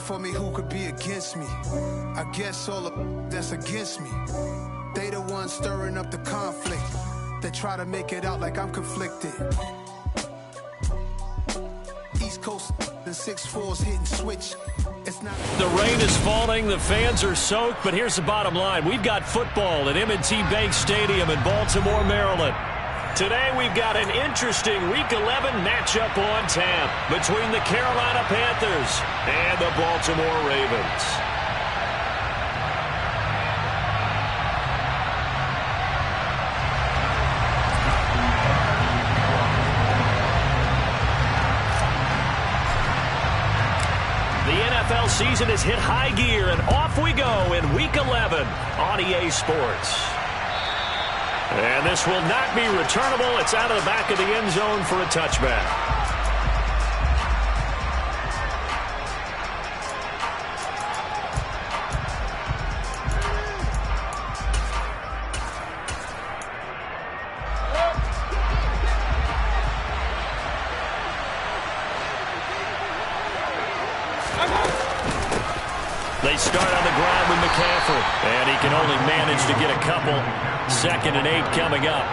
for me, who could be against me? I guess all the that's against me. They the ones stirring up the conflict. They try to make it out like I'm conflicted. East Coast, the 6'4's hitting switch. It's not. The rain is falling, the fans are soaked, but here's the bottom line. We've got football at M&T Bank Stadium in Baltimore, Maryland. Today we've got an interesting Week 11 matchup on tap between the Carolina Panthers and the Baltimore Ravens. The NFL season has hit high gear, and off we go in Week 11 on EA Sports. And this will not be returnable. It's out of the back of the end zone for a touchback. They start on the ground with McCaffrey, and he can only manage to get a couple. 2nd and 8 coming up.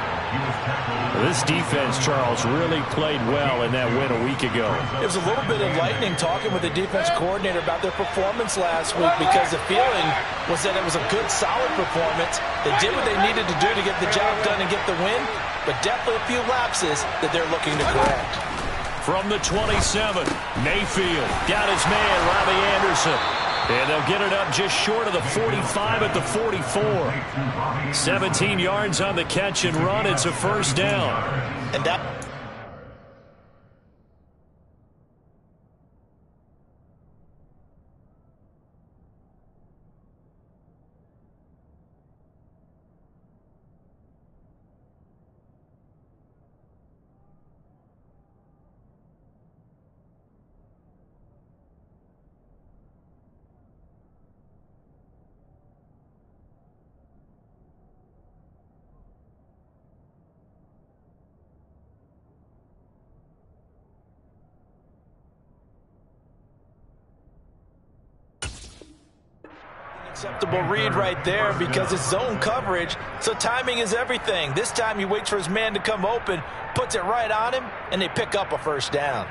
This defense, Charles, really played well in that win a week ago. It was a little bit enlightening talking with the defense coordinator about their performance last week, because the feeling was that it was a good, solid performance. They did what they needed to do to get the job done and get the win, but definitely a few lapses that they're looking to correct. From the 27, Mayfield got his man, Robbie Anderson. And they'll get it up just short of the 45 at the 44. 17 yards on the catch and run. It's a first down. And that... acceptable read right there, because it's zone coverage, so timing is everything. This time he waits for his man to come open, puts it right on him, and they pick up a first down.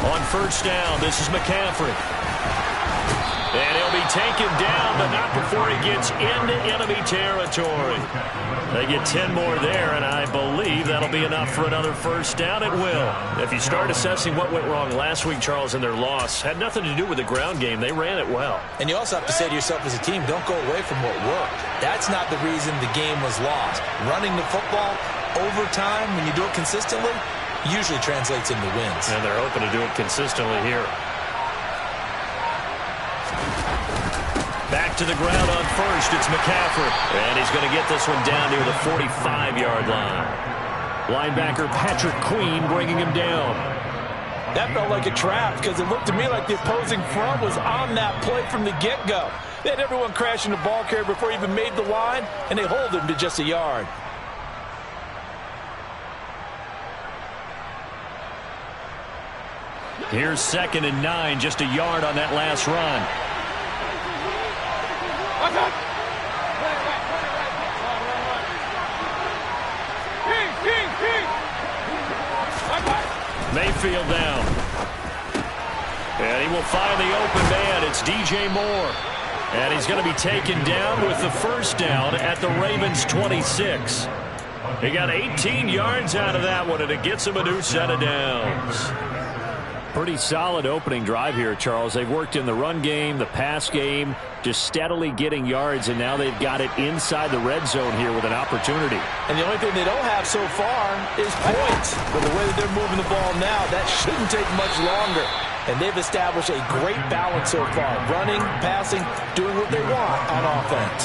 On first down, this is McCaffrey. And he'll be taken down, but not before he gets into enemy territory. They get 10 more there, and I believe that'll be enough for another first down. It will. If you start assessing what went wrong last week, Charles, in their loss, had nothing to do with the ground game. They ran it well. And you also have to say to yourself as a team, don't go away from what worked. That's not the reason the game was lost. Running the football over time, when you do it consistently, usually translates into wins. And they're hoping to do it consistently here. Back to the ground on first, it's McCaffrey. And he's going to get this one down near the 45-yard line. Linebacker Patrick Queen bringing him down. That felt like a trap, because it looked to me like the opposing front was on that play from the get-go. They had everyone crashing the ball carrier before he even made the line, and they hold him to just a yard. Here's 2nd and 9, just a yard on that last run. Mayfield down. And he will find the open man. It's DJ Moore. And he's going to be taken down with the first down at the Ravens' 26. He got 18 yards out of that one, and it gets him a new set of downs. Pretty solid opening drive here, Charles. They've worked in the run game, the pass game, just steadily getting yards, and now they've got it inside the red zone here with an opportunity. And the only thing they don't have so far is points. But the way that they're moving the ball now, that shouldn't take much longer. And they've established a great balance so far. Running, passing, doing what they want on offense.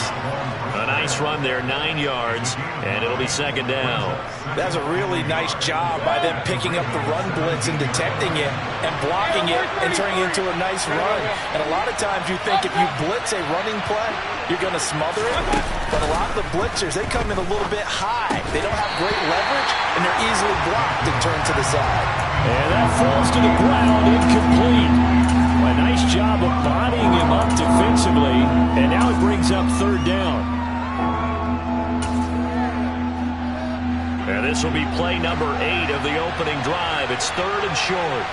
A nice run there, 9 yards, and it'll be second down. That's a really nice job by them picking up the run blitz and detecting it and blocking it and turning it into a nice run. And a lot of times you think if you blitz a running play, you're going to smother it. But a lot of the blitzers, they come in a little bit high. They don't have great leverage, and they're easily blocked and turned to the side. And that falls to the ground, incomplete. A nice job of bodying him up defensively, and now it brings up third down. And this will be play number 8 of the opening drive. It's third and short.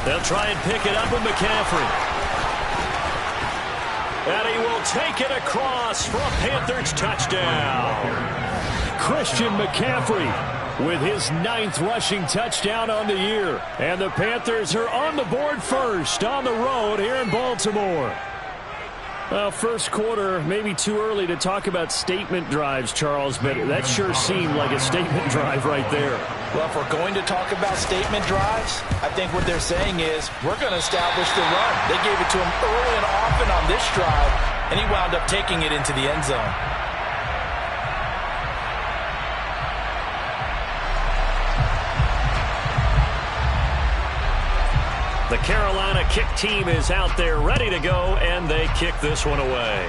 They'll try and pick it up with McCaffrey. And he will take it across for a Panthers touchdown. Christian McCaffrey with his 9th rushing touchdown on the year. And the Panthers are on the board first on the road here in Baltimore. Well, first quarter, maybe too early to talk about statement drives, Charles, but that sure seemed like a statement drive right there. Well, if we're going to talk about statement drives, I think what they're saying is we're going to establish the run. They gave it to him early and often on this drive, and he wound up taking it into the end zone. The Carolina kick team is out there ready to go, and they kick this one away.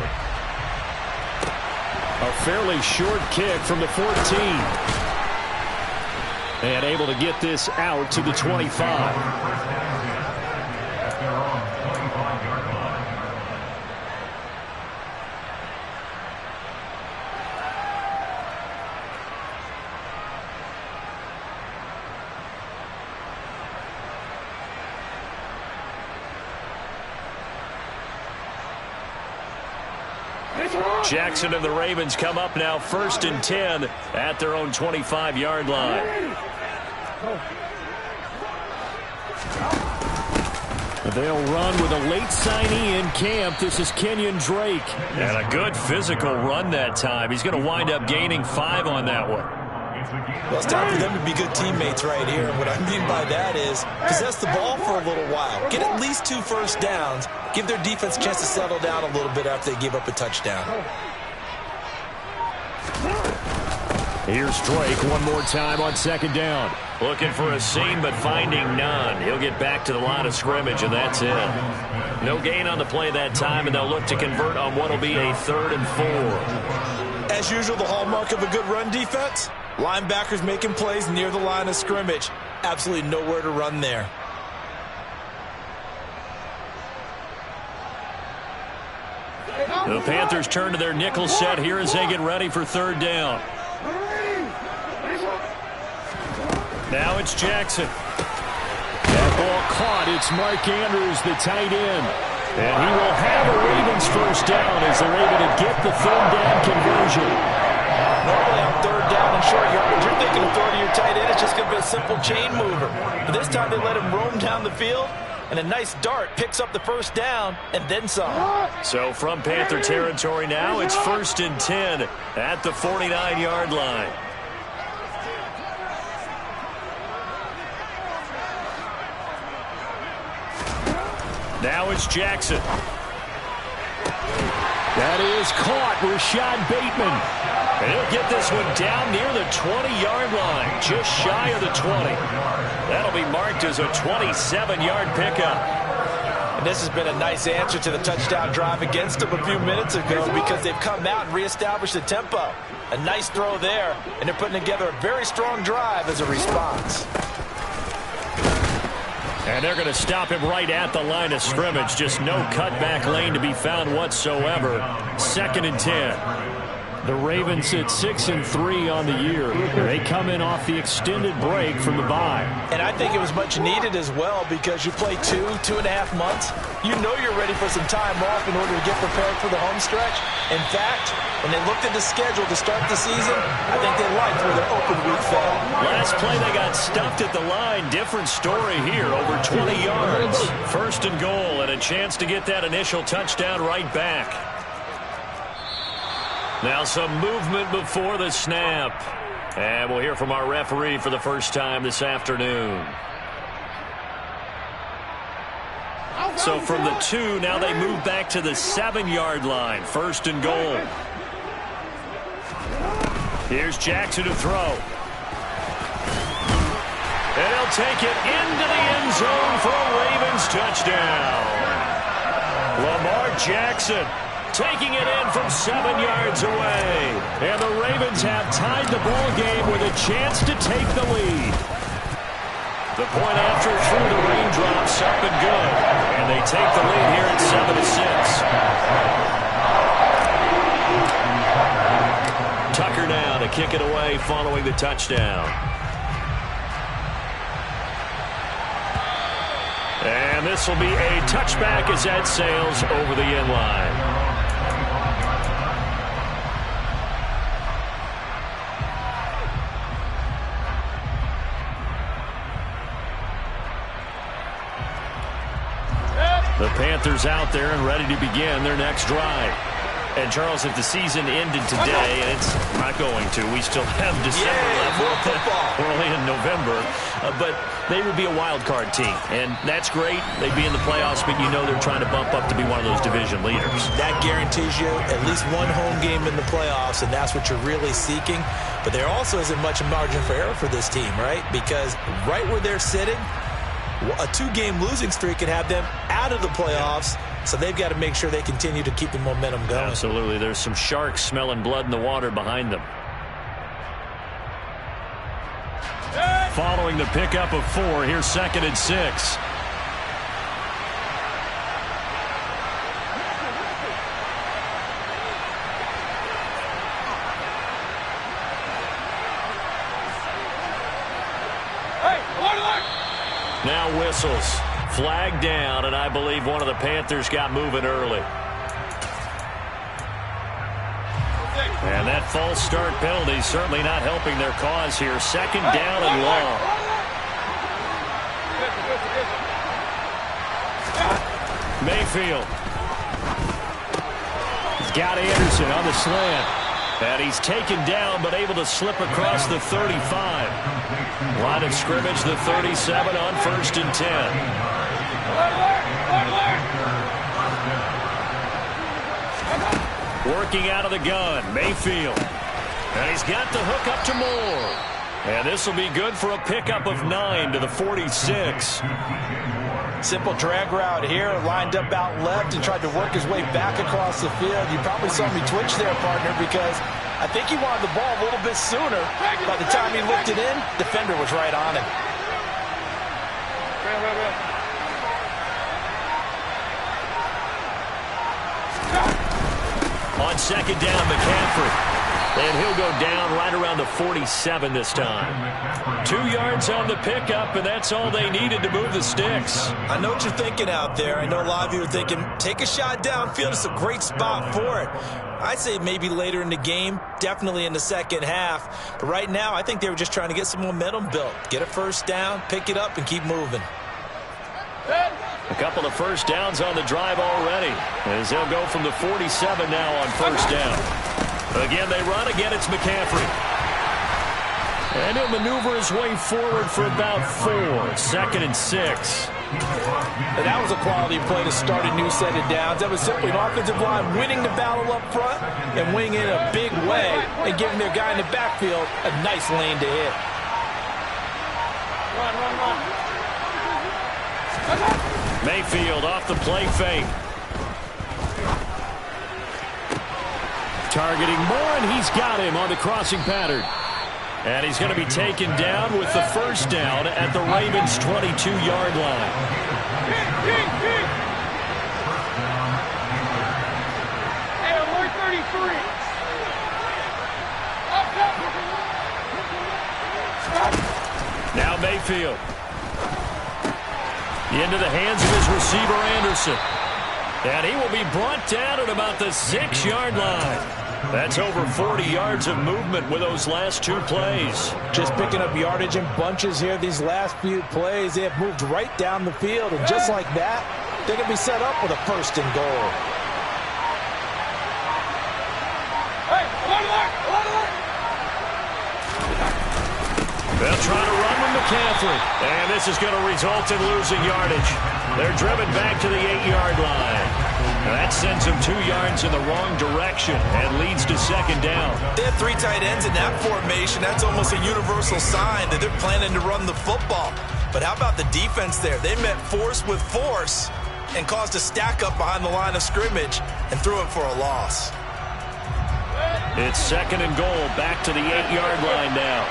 A fairly short kick from the 14. And able to get this out to the 25. Jackson and the Ravens come up now first and 10 at their own 25-yard line. They'll run with a late signee in camp. This is Kenyon Drake. And a good physical run that time. He's going to wind up gaining 5 on that one. Well, it's time for them to be good teammates right here. And what I mean by that is possess the ball for a little while. Get at least 2 first downs. Give their defense a chance to settle down a little bit after they give up a touchdown. Here's Drake one more time on second down. Looking for a seam, but finding none. He'll get back to the line of scrimmage, and that's it. No gain on the play that time, and they'll look to convert on what will be a 3rd and 4. As usual, the hallmark of a good run defense, linebackers making plays near the line of scrimmage. Absolutely nowhere to run there. The Panthers turn to their nickel set here as they get ready for third down. Now it's Jackson. That ball caught. It's Mark Andrews, the tight end. And he will have a Ravens first down as they're able to get the third down conversion. Normally on third down and short yardage, you're thinking of throwing to your tight end. It's just going to be a simple chain mover. But this time they let him roam down the field, and a nice dart picks up the first down and then some. So from Panther territory now, it's first and 10 at the 49-yard line. Now it's Jackson. That is caught. Rashad Bateman. And he'll get this one down near the 20-yard line, just shy of the 20. That'll be marked as a 27-yard pickup. And this has been a nice answer to the touchdown drive against them a few minutes ago because they've come out and reestablished the tempo. A nice throw there, and they're putting together a very strong drive as a response. And they're going to stop him right at the line of scrimmage. Just no cutback lane to be found whatsoever. 2nd and 10. The Ravens at 6-3 on the year. They come in off the extended break from the bye. And I think it was much needed as well because you play 2.5 months. You know you're ready for some time off in order to get prepared for the home stretch. In fact, when they looked at the schedule to start the season, I think they liked where their open week fell. Last play they got stuffed at the line. Different story here, over 20 yards. First and goal, and a chance to get that initial touchdown right back. Now some movement before the snap. And we'll hear from our referee for the first time this afternoon. So from the 2, now they move back to the 7-yard line. First and goal. Here's Jackson to throw. And he'll take it into the end zone for a Ravens touchdown. Lamar Jackson taking it in from 7 yards away. And the Ravens have tied the ball game with a chance to take the lead. The point after through the raindrops up and good. And they take the lead here at 7-6. Tucker now to kick it away following the touchdown. And this will be a touchback as that sails over the end line. The Panthers out there and ready to begin their next drive. And, Charles, if the season ended today, and it's not going to, we still have December left. We're only in November. But they would be a wild card team. And that's great. They'd be in the playoffs, but you know they're trying to bump up to be one of those division leaders. That guarantees you at least one home game in the playoffs, and that's what you're really seeking. But there also isn't much margin for error for this team, right? Because right where they're sitting, a 2-game losing streak could have them out of the playoffs. So they've got to make sure they continue to keep the momentum going. Absolutely. There's some sharks smelling blood in the water behind them. Following the pickup of 4, here's 2nd and 6. Now whistles. Flag down, and I believe one of the Panthers got moving early. And that false start penalty certainly not helping their cause here. 2nd down and long. Mayfield. He's got Anderson on the slant. And he's taken down, but able to slip across the 35. Line of scrimmage, the 37 on 1st and 10. Working out of the gun, Mayfield. And he's got the hook up to Moore. And this will be good for a pickup of 9 to the 46. Simple drag route here, lined up out left and tried to work his way back across the field. You probably saw me twitch there, partner, because I think he wanted the ball a little bit sooner. By the time he looked it in, defender was right on him. On 2nd down, McCaffrey. And he'll go down right around the 47 this time. 2 yards on the pickup, and that's all they needed to move the sticks. I know what you're thinking out there. I know a lot of you are thinking, take a shot downfield. It's a great spot for it. I'd say maybe later in the game, definitely in the second half. But right now, I think they were just trying to get some momentum built. Get a first down, pick it up, and keep moving. A couple of first downs on the drive already, as they'll go from the 47 now on 1st down. Again, they run. Again, it's McCaffrey. And he'll maneuver his way forward for about 4. 2nd and 6. And that was a quality play to start a new set of downs. That was simply an offensive line winning the battle up front and winning it in a big way and giving their guy in the backfield a nice lane to hit. Mayfield off the play fake. Targeting Moore, and he's got him on the crossing pattern. And he's going to be taken down with the first down at the Ravens' 22-yard line. Hey, alert 33. Now Mayfield. Into the hands of his receiver, Anderson. And he will be brought down at about the 6-yard line. That's over 40 yards of movement with those last 2 plays. Just picking up yardage in bunches here. These last few plays, they have moved right down the field. And just like that, they're going to be set up with a 1st and goal. They'll try to run with McCaffrey. And this is going to result in losing yardage. They're driven back to the 8-yard line. That sends them 2 yards in the wrong direction and leads to 2nd down. They have 3 tight ends in that formation. That's almost a universal sign that they're planning to run the football. But how about the defense there? They met force with force and caused a stack up behind the line of scrimmage and threw it for a loss. It's 2nd and goal, back to the 8-yard line now.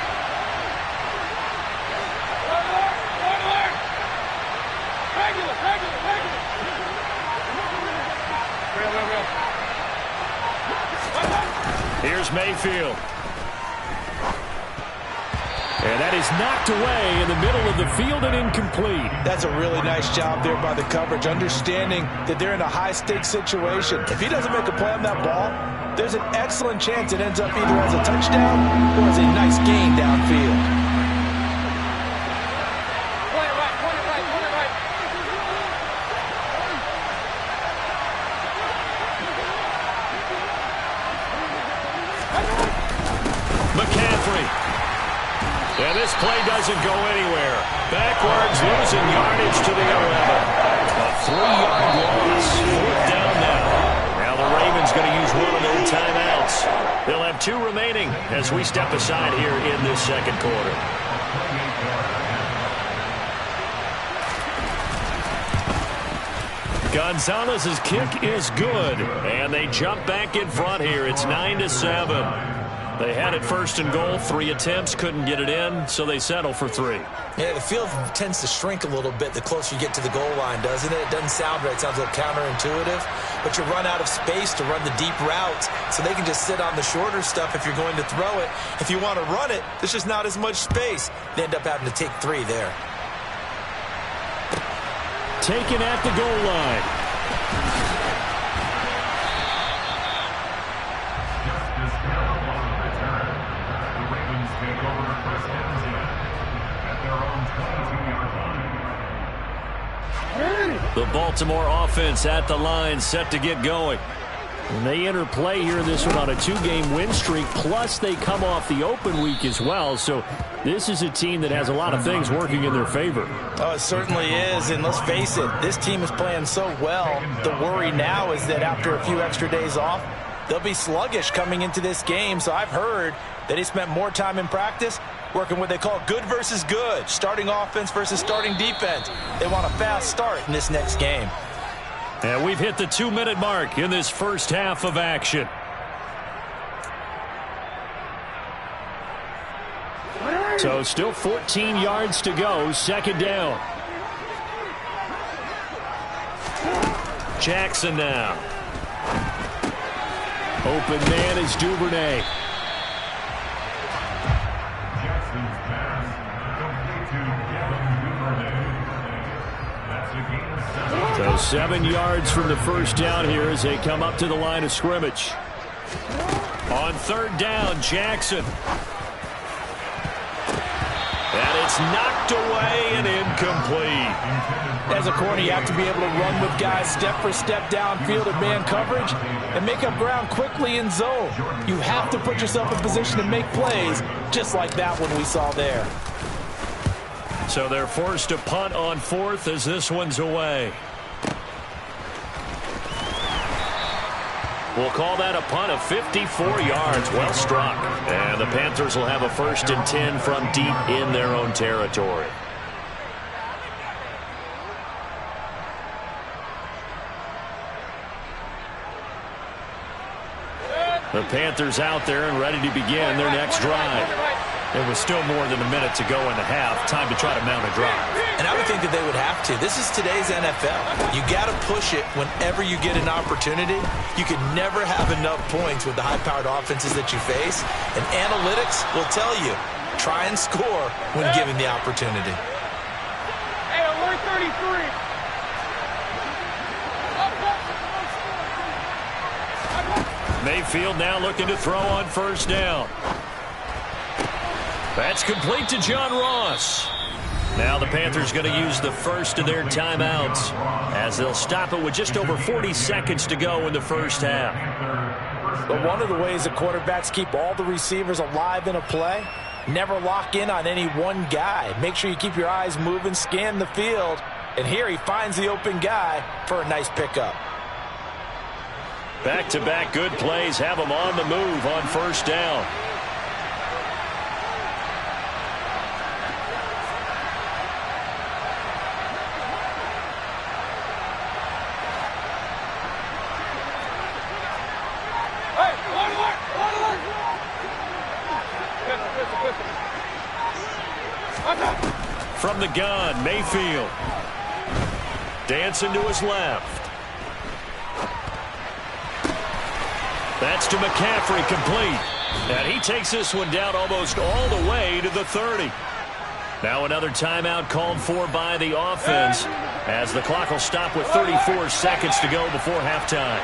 Here's Mayfield. And that is knocked away in the middle of the field and incomplete. That's a really nice job there by the coverage, understanding that they're in a high-stakes situation. If he doesn't make a play on that ball, there's an excellent chance it ends up either as a touchdown or as a nice gain downfield. McCaffrey. And this play doesn't go anywhere. Backwards, losing yardage to the 11. A 3-yard loss. 4th down now. Now the Ravens going to use one of their timeouts. They'll have 2 remaining as we step aside here in this 2nd quarter. Gonzalez's kick is good. And they jump back in front here. It's 9-7. They had it 1st and goal, 3 attempts, couldn't get it in, so they settle for 3. Yeah, the field tends to shrink a little bit the closer you get to the goal line, doesn't it? It doesn't sound right. It sounds a little counterintuitive, but you run out of space to run the deep routes, so they can just sit on the shorter stuff if you're going to throw it. If you want to run it, there's just not as much space. They end up having to take 3 there. Taken at the goal line. The Baltimore offense at the line, set to get going. And they enter play here in this one on a 2-game win streak, plus they come off the open week as well. So this is a team that has a lot of things working in their favor. Oh, it certainly is, and let's face it, this team is playing so well. The worry now is that after a few extra days off, they'll be sluggish coming into this game. So I've heard that he spent more time in practice working what they call good versus good, starting offense versus starting defense. They want a fast start in this next game. And we've hit the 2-minute mark in this first half of action. So still 14 yards to go, 2nd down. Jackson now. Open man is Duvernay. So 7 yards from the first down here as they come up to the line of scrimmage. On 3rd down, Jackson. And it's knocked away and incomplete. As a corner, you have to be able to run with guys step for step downfield in man coverage and make up ground quickly in zone. You have to put yourself in position to make plays, just like that one we saw there. So they're forced to punt on 4th as this one's away. We'll call that a punt of 54 yards. Well struck. And the Panthers will have a 1st and 10 from deep in their own territory. The Panthers out there and ready to begin their next drive. There was still more than a minute to go in the half. Time to try to mount a drive. And I would think that they would have to. This is today's NFL. You got to push it whenever you get an opportunity. You can never have enough points with the high-powered offenses that you face. And analytics will tell you, try and score when given the opportunity. Hey, alert 33. Mayfield now looking to throw on first down. That's complete to John Ross. Now the Panthers going to use the first of their timeouts as they'll stop it with just over 40 seconds to go in the first half. But one of the ways that quarterbacks keep all the receivers alive in a play, never lock in on any one guy. Make sure you keep your eyes moving, scan the field. And here he finds the open guy for a nice pickup. Back-to-back good plays have him on the move on first down. From the gun, Mayfield. Dancing to his left. That's to McCaffrey, complete. And he takes this one down almost all the way to the 30. Now another timeout called for by the offense as the clock will stop with 34 seconds to go before halftime.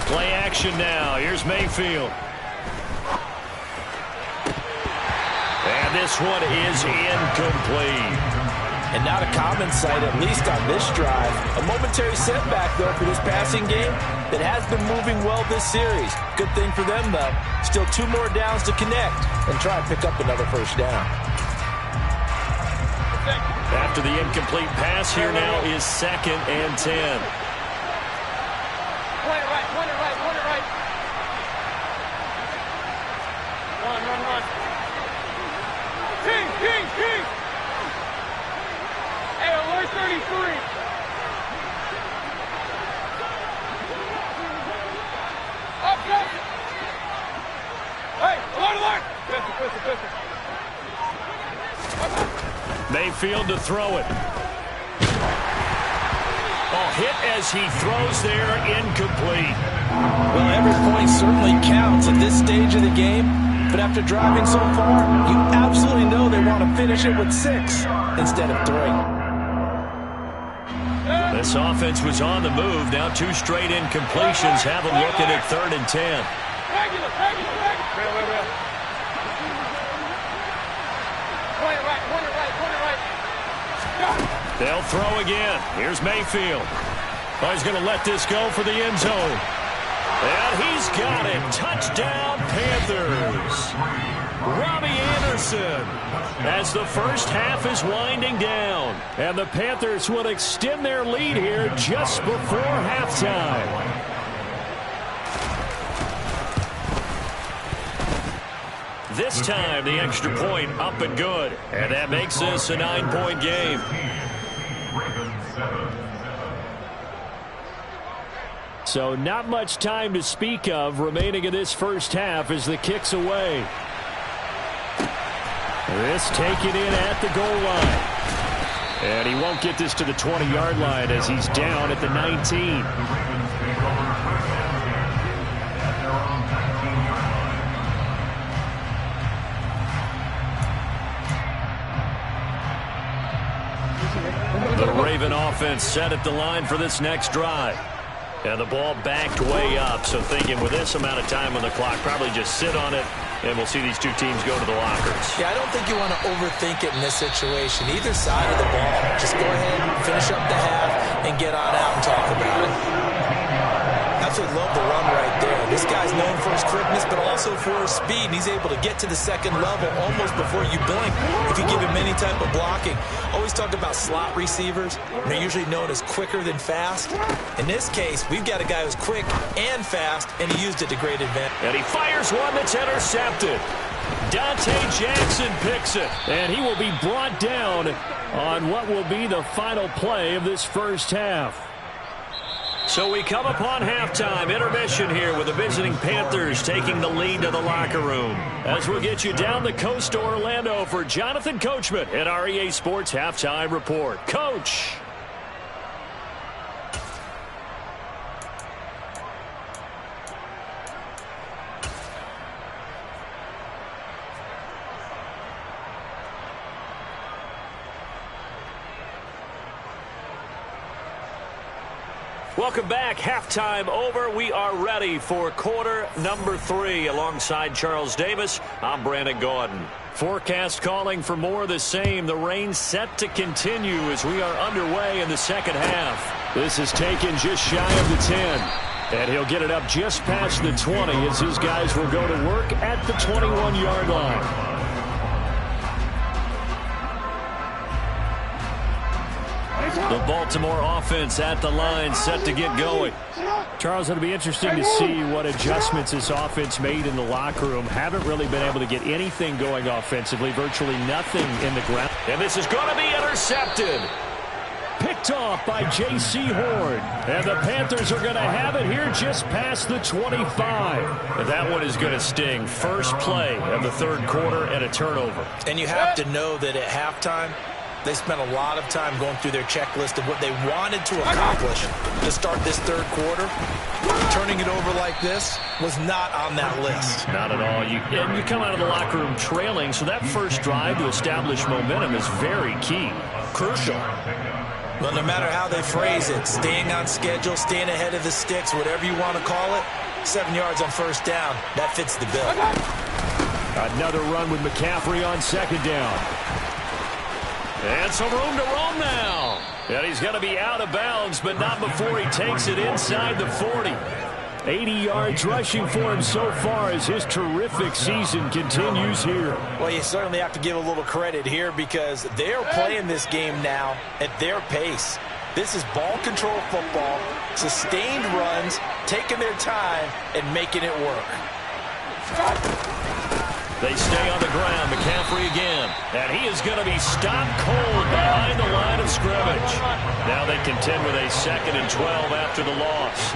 Play action now. Here's Mayfield. And this one is incomplete. And not a common sight, at least on this drive. A momentary setback, though, for this passing game that has been moving well this series. Good thing for them, though. Still 2 more downs to connect and try and pick up another first down. After the incomplete pass, here now is 2nd and 10. Point it right, point it right, point it right. Run. King. Hey, alert 33. Up. Hey, alert. Pistol. Mayfield to throw it. Hit as he throws there, incomplete. Well, every point certainly counts at this stage of the game, but after driving so far, you absolutely know they want to finish it with 6 instead of 3. This offense was on the move. Now 2 straight incompletions have them looking at 3rd and 10. Regular. Point it right. They'll throw again. Here's Mayfield. Oh, he's going to let this go for the end zone. And he's got it. Touchdown, Panthers. Robbie Anderson. As the first half is winding down. And the Panthers will extend their lead here just before halftime. This time, the extra point up and good. And that makes this a 9-point game. So not much time to speak of remaining in this first half as the kick's away. This taken in at the goal line. And he won't get this to the 20-yard line as he's down at the 19. The Raven offense set at the line for this next drive. And the ball backed way up, so thinking with this amount of time on the clock, probably just sit on it, and we'll see these 2 teams go to the lockers. Yeah, I don't think you want to overthink it in this situation. Either side of the ball, just go ahead, finish up the half, and get on out and talk about it. Absolutely love the run right there. This guy's known for his quickness, but also for his speed. And he's able to get to the second level almost before you blink if you give him any type of blocking. Always talk about slot receivers. They're usually known as quicker than fast. In this case, we've got a guy who's quick and fast, and he used it to great advantage. And he fires one that's intercepted. Dante Jackson picks it, and he will be brought down on what will be the final play of this first half. So we come upon halftime, intermission here with the visiting Panthers taking the lead to the locker room. As we'll get you down the coast to Orlando for Jonathan Coachman at our EA Sports Halftime Report. Coach. Welcome back. Halftime over. We are ready for quarter number 3. Alongside Charles Davis, I'm Brandon Gaudin. Forecast calling for more of the same. The rain set to continue as we are underway in the second half. This is taken just shy of the 10. And he'll get it up just past the 20 as his guys will go to work at the 21-yard line. The Baltimore offense at the line, set to get going. Charles, it'll be interesting to see what adjustments this offense made in the locker room. Haven't really been able to get anything going offensively, virtually nothing in the ground. And this is going to be intercepted. Picked off by J.C. Horn. And the Panthers are going to have it here just past the 25. And that one is going to sting. First play of the third quarter and a turnover. And you have to know that at halftime, they spent a lot of time going through their checklist of what they wanted to accomplish to start this third quarter. Turning it over like this was not on that list. Not at all. You come out of the locker room trailing, so that first drive to establish momentum is very key. Crucial. Well, no matter how they phrase it, staying on schedule, staying ahead of the sticks, whatever you want to call it, 7 yards on first down, that fits the bill. Another run with McCaffrey on second down. And some room to roam now. And he's going to be out of bounds, but not before he takes it inside the 40. 80 yards rushing for him so far as his terrific season continues here. Well, you certainly have to give a little credit here because they're playing this game now at their pace. This is ball control football, sustained runs, taking their time, and making it work. They stay on the ground. McCaffrey again. And he is going to be stopped cold behind the line of scrimmage. Now they contend with a 2nd and 12 after the loss.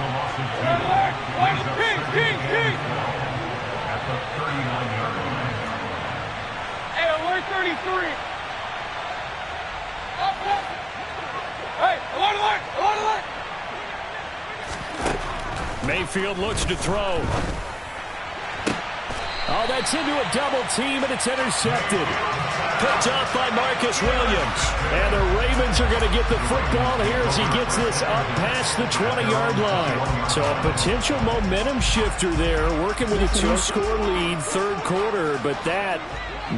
Hey, alert 33. Hey, alert. Mayfield looks to throw. Oh, that's into a double team, and it's intercepted. Picked off by Marcus Williams. And the Ravens are going to get the football here as he gets this up past the 20-yard line. So a potential momentum shifter there, working with a 2-score lead, third quarter, but that,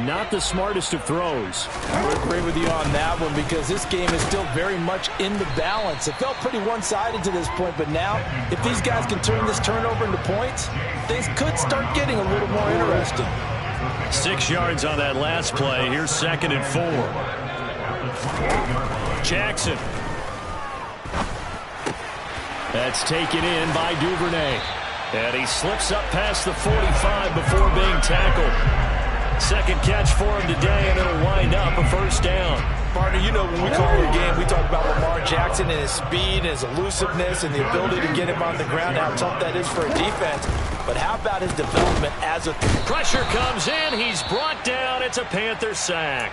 not the smartest of throws. I would agree with you on that one because this game is still very much in the balance. It felt pretty one-sided to this point, but now if these guys can turn this turnover into points, things could start getting a little more interesting. 6 yards on that last play. Here's 2nd and 4. Jackson. That's taken in by Duvernay. And he slips up past the 45 before being tackled. Second catch for him today, and it'll wind up a first down. Partner, you know when we call the game, we talk about Lamar Jackson and his speed and his elusiveness and the ability to get him on the ground, how tough that is for a defense. But how about his development as a... Pressure comes in. He's brought down. It's a Panther sack.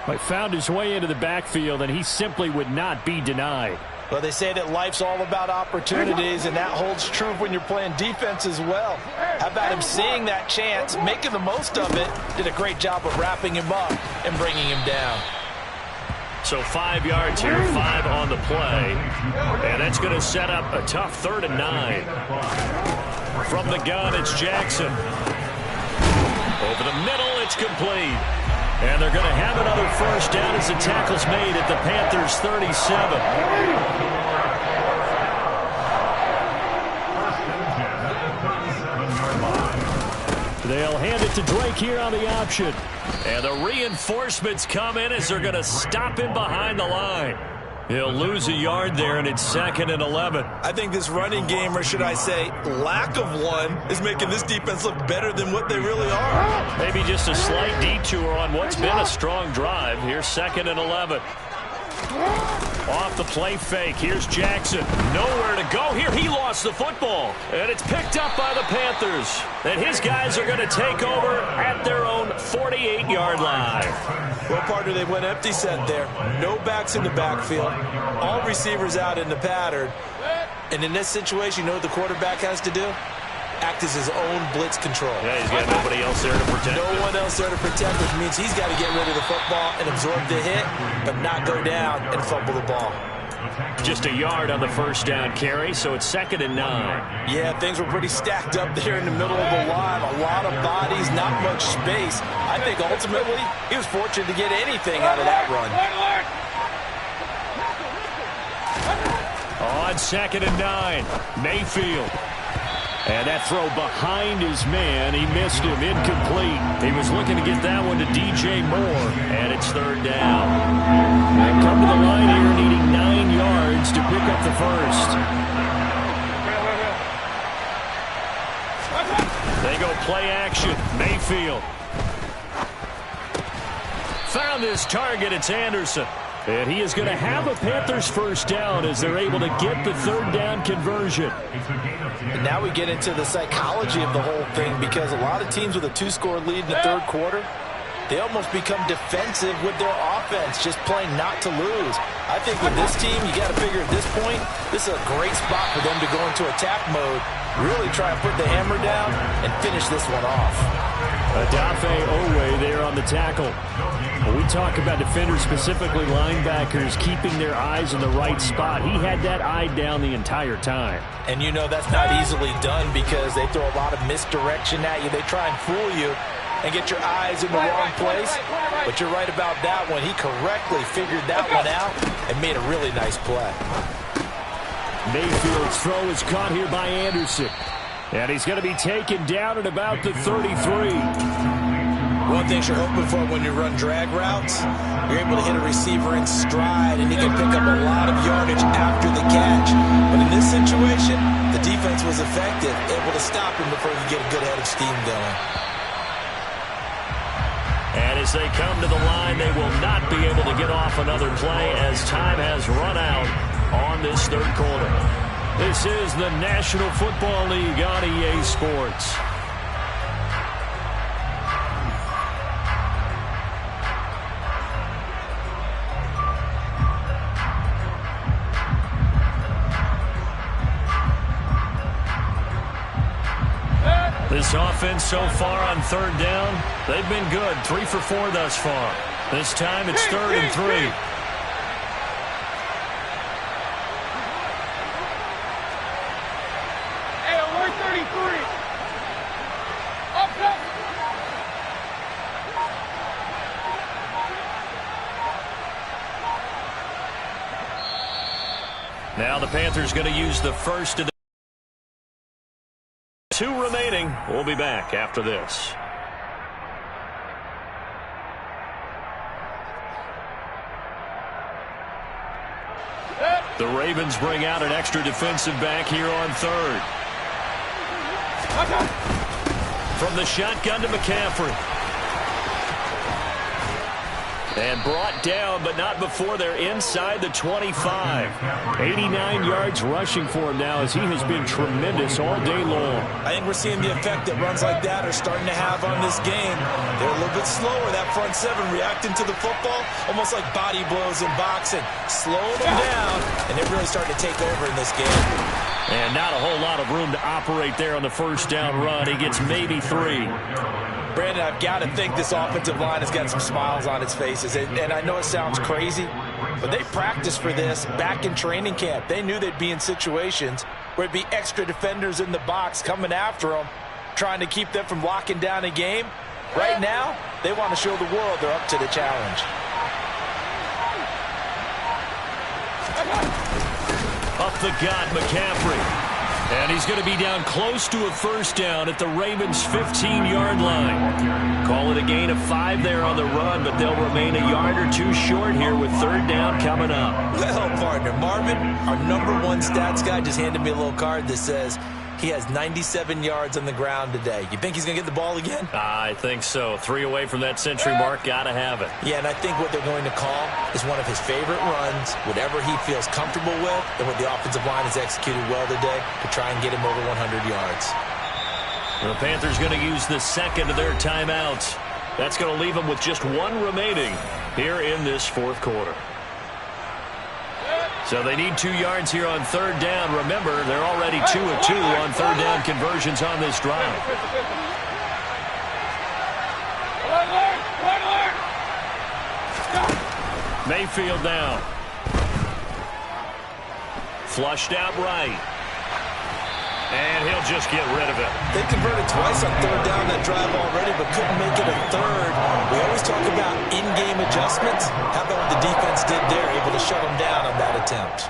He found his way into the backfield, and he simply would not be denied. Well, they say that life's all about opportunities, and that holds true when you're playing defense as well. How about him seeing that chance, making the most of it, did a great job of wrapping him up and bringing him down. So 5 yards here, 5 on the play. And that's going to set up a tough 3rd and 9. From the gun, it's Jackson. Over the middle, it's complete. And they're going to have another first down as the tackle's made at the Panthers' 37. They'll hand it to Drake here on the option. And the reinforcements come in as they're going to stop him behind the line. He'll lose a yard there, and it's 2nd and 11. I think this running game, or should I say lack of one, is making this defense look better than what they really are. Maybe just a slight detour on what's been a strong drive. Here's 2nd and 11. Off the play fake. Here's Jackson. Nowhere to go here. He lost the football. And it's picked up by the Panthers. And his guys are going to take over at their own 48-yard line. Well, partner, they went empty set there. No backs in the backfield. All receivers out in the pattern. And in this situation, you know what the quarterback has to do? Act as his own blitz control. Yeah, he's got nobody else there to protect. No one else there to protect, which means he's got to get rid of the football and absorb the hit, but not go down and fumble the ball. Just a yard on the first down carry, so it's 2nd and 9. Yeah, things were pretty stacked up there in the middle of the line. A lot of bodies, not much space. I think ultimately he was fortunate to get anything out of that run. On 2nd and 9, Mayfield. And that throw behind his man, he missed him, incomplete. He was looking to get that one to DJ Moore, and it's 3rd down. And come to the line here needing 9 yards to pick up the first. They go play action, Mayfield. Found his target, it's Anderson. And he is going to have a Panthers first down as they're able to get the 3rd down conversion. And now we get into the psychology of the whole thing, because a lot of teams with a 2-score lead in the 3rd quarter, they almost become defensive with their offense, just playing not to lose. I think with this team, you got to figure at this point, this is a great spot for them to go into attack mode, really try and put the hammer down and finish this one off. Odafe Oweh there on the tackle. When we talk about defenders, specifically linebackers, keeping their eyes in the right spot, he had that eye down the entire time. And you know that's not easily done because they throw a lot of misdirection at you. They try and fool you and get your eyes in the wrong place. But you're right about that one. He correctly figured that one out and made a really nice play. Mayfield's throw is caught here by Anderson. And he's going to be taken down at about the 33. One thing you're hoping for when you run drag routes, you're able to hit a receiver in stride, and he can pick up a lot of yardage after the catch. But in this situation, the defense was effective, able to stop him before you get a good head of steam going. And as they come to the line, they will not be able to get off another play as time has run out on this 3rd quarter. This is the National Football League on EA Sports. This offense so far on 3rd down, they've been good. 3 for 4 thus far. This time it's 3rd and 3. Now the Panthers going to use the first of the 2 remaining. We'll be back after this. The Ravens bring out an extra defensive back here on 3rd. From the shotgun to McCaffrey. And brought down, but not before they're inside the 25. 89 yards rushing for him now as he has been tremendous all day long. I think we're seeing the effect that runs like that are starting to have on this game. They're a little bit slower, that front 7 reacting to the football, almost like body blows in boxing. Slowing them down, and they're really starting to take over in this game. And not a whole lot of room to operate there on the first down run. He gets maybe 3. Brandon, I've got to think this offensive line has got some smiles on its faces. And I know it sounds crazy, but they practiced for this back in training camp. They knew they'd be in situations where it'd be extra defenders in the box coming after them, trying to keep them from locking down a game. Right now, they want to show the world they're up to the challenge. Up the gut, McCaffrey. And he's going to be down close to a first down at the Ravens' 15-yard line. Call it a gain of 5 there on the run, but they'll remain a yard or 2 short here with 3rd down coming up. Well, partner, Marvin, our #1 stats guy, just handed me a little card that says he has 97 yards on the ground today. You think he's going to get the ball again? I think so. 3 away from that century mark. Got to have it. Yeah, and I think what they're going to call is one of his favorite runs, whatever he feels comfortable with, and what the offensive line has executed well today to try and get him over 100 yards. The Panthers going to use the second of their timeouts. That's going to leave them with just 1 remaining here in this 4th quarter. So they need 2 yards here on 3rd down. Remember, they're already 2 of 2 on 3rd down conversions on this drive. Mayfield now. Flushed out right. And he'll just get rid of it. They converted twice on third down that drive already, but couldn't make it a third. We always talk about in-game adjustments. How about what the defense did there, able to shut them down on that attempt?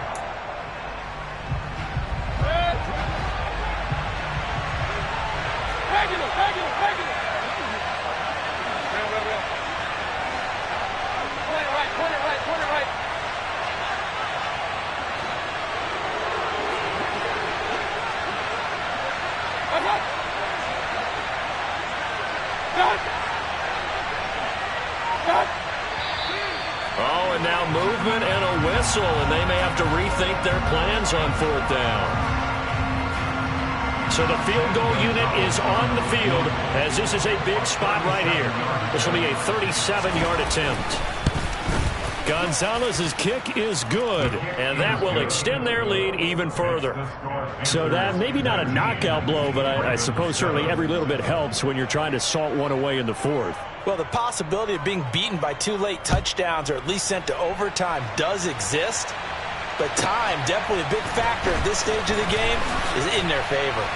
Oh, and now movement and a whistle, and they may have to rethink their plans on fourth down. So the field goal unit is on the field as this is a big spot right here. This will be a 37-yard attempt. Gonzalez's kick is good, and that will extend their lead even further. So that maybe not a knockout blow, but I suppose certainly every little bit helps when you're trying to salt one away in the fourth. Well, the possibility of being beaten by 2 late touchdowns or at least sent to overtime does exist, but time, definitely a big factor at this stage of the game, is in their favor.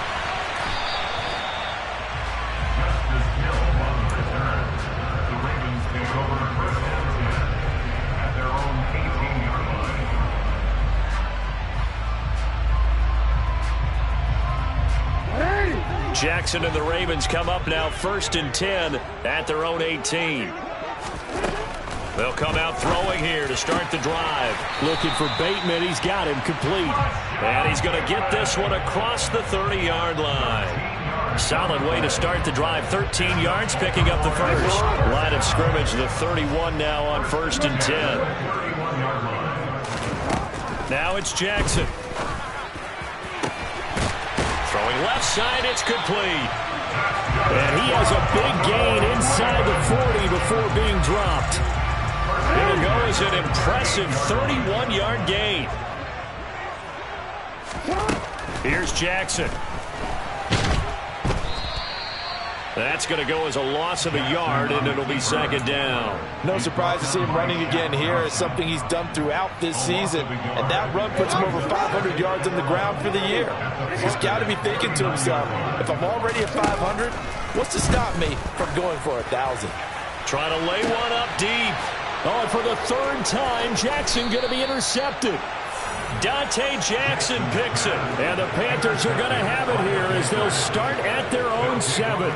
Jackson and the Ravens come up now 1st and 10 at their own 18. They'll come out throwing here to start the drive. Looking for Bateman. He's got him complete. And he's going to get this one across the 30-yard line. Solid way to start the drive. 13 yards, picking up the first. Line of scrimmage, the 31 now on 1st and 10. Now it's Jackson. Throwing left side, it's complete. And he has a big gain inside the 40 before being dropped. It'll go as an impressive 31-yard gain. Here's Jackson. That's going to go as a loss of a yard, and it'll be 2nd down. No surprise to see him running again here. It's something he's done throughout this season. And that run puts him over 500 yards on the ground for the year. He's got to be thinking to himself, if I'm already at 500, what's to stop me from going for 1,000? Trying to lay one up deep. Oh, and for the 3rd time, Jackson going to be intercepted. Dante Jackson picks it. And the Panthers are going to have it here as they'll start at their own 7.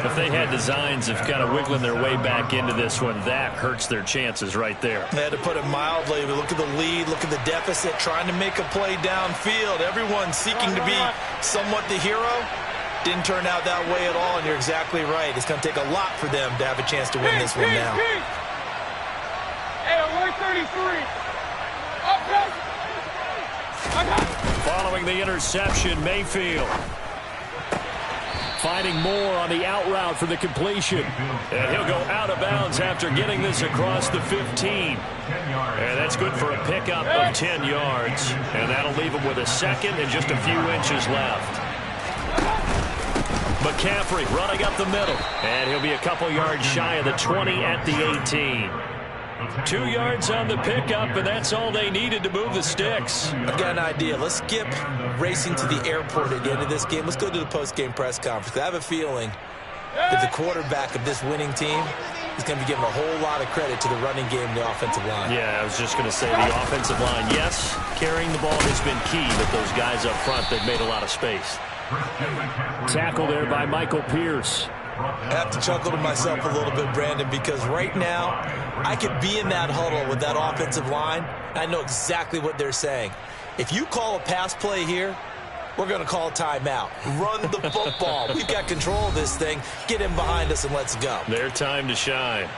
If they had designs of kind of wiggling their way back into this one, that hurts their chances right there. They had to put it mildly. But look at the lead, look at the deficit, trying to make a play downfield. Everyone seeking to be somewhat the hero. Didn't turn out that way at all, and you're exactly right. It's going to take a lot for them to have a chance to win this one now. Hey, 133. Up, up. Following the interception, Mayfield. Finding more on the out route for the completion. And he'll go out of bounds after getting this across the 15. And that's good for a pickup of 10 yards. And that'll leave him with a 2nd and just a few inches left. McCaffrey running up the middle. And he'll be a couple yards shy of the 20 at the 18. 2 yards on the pickup, and that's all they needed to move the sticks. I've got an idea. Let's skip racing to the airport at the end of this game. Let's go to the post-game press conference. I have a feeling that the quarterback of this winning team is going to be given a whole lot of credit to the running game and the offensive line. Yeah, I was just going to say the offensive line, yes, carrying the ball has been key, but those guys up front, they've made a lot of space. Tackle there by Michael Pierce. I have to chuckle to myself a little bit, Brandon, because right now I could be in that huddle with that offensive line. I know exactly what they're saying. If you call a pass play here, we're going to call a timeout. Run the football. We've got control of this thing. Get him behind us and let's go. Their time to shine.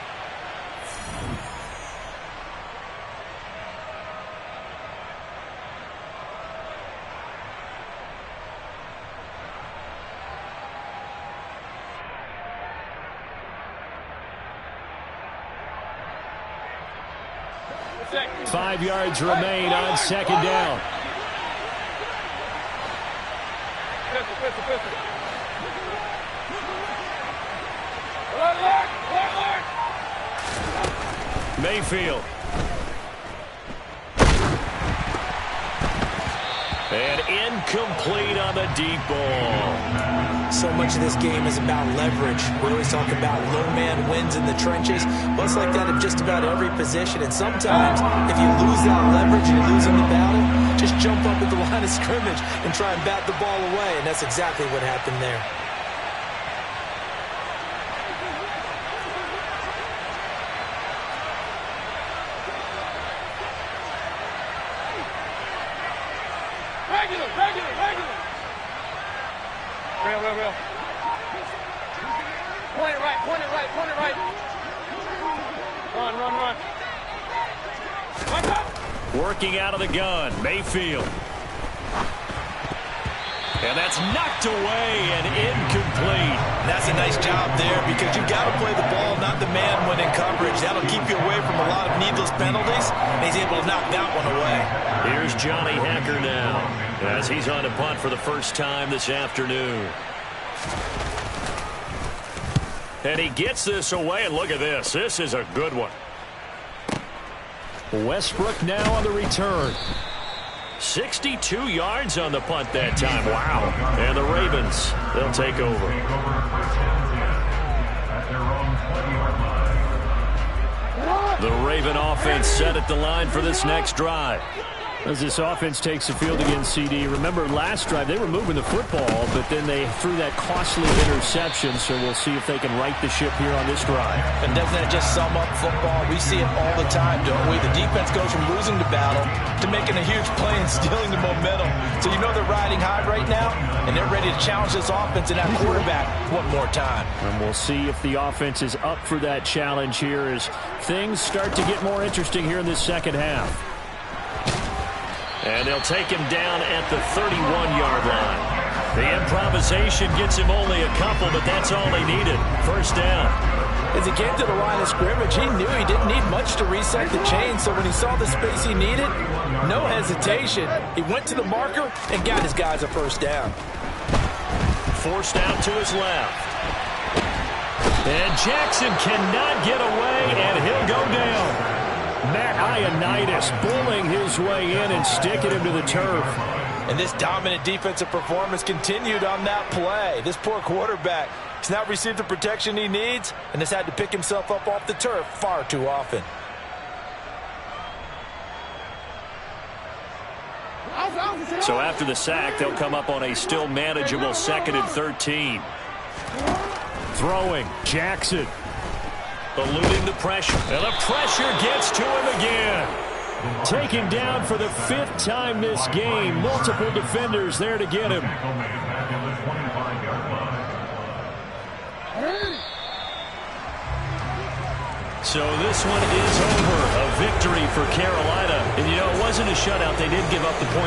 Second. 5 yards remain on 2nd down. Pistol. Mayfield. And incomplete on the deep ball. So much of this game is about leverage. We always talk about low man wins in the trenches. Well, it's like that in just about every position. And sometimes, if you lose that leverage and you lose in the battle, just jump up at the line of scrimmage and try and bat the ball away. And that's exactly what happened there. Regular. Real. Point it right. Run. Working out of the gun, Mayfield. And that's knocked away and incomplete. That's a nice job there because you've got to play the ball, not the man when in coverage. That'll keep you away from a lot of needless penalties, and he's able to knock that one away. Here's Johnny Hacker now as he's on to punt for the first time this afternoon. And he gets this away, and look at this. This is a good one. Westbrook now on the return. 62 yards on the punt that time. Wow. And the Ravens, they'll take over. The Raven offense set at the line for this next drive. As this offense takes the field again, CD, remember last drive they were moving the football, but then they threw that costly interception, so we'll see if they can right the ship here on this drive. And doesn't that just sum up football? We see it all the time, don't we? The defense goes from losing the battle to making a huge play and stealing the momentum. So you know they're riding high right now, and they're ready to challenge this offense and that quarterback one more time. And we'll see if the offense is up for that challenge here as things start to get more interesting here in this second half. And they'll take him down at the 31-yard line. The improvisation gets him only a couple, but that's all he needed. First down. As he came to the line of scrimmage, he knew he didn't need much to reset the chain, so when he saw the space he needed, no hesitation. He went to the marker and got his guys a first down. Forced out to his left. And Jackson cannot get away, and he'll go down. Matt Ioannidis bullying his way in and sticking him to the turf. And this dominant defensive performance continued on that play. This poor quarterback has not received the protection he needs and has had to pick himself up off the turf far too often. So after the sack, they'll come up on a still manageable 2nd and 13. Throwing, Jackson. Eluding the pressure. And the pressure gets to him again. Taken down for the 5th time this game. Multiple defenders there to get him. So this one is over. A victory for Carolina. And, you know, it wasn't a shutout. They did give up the point.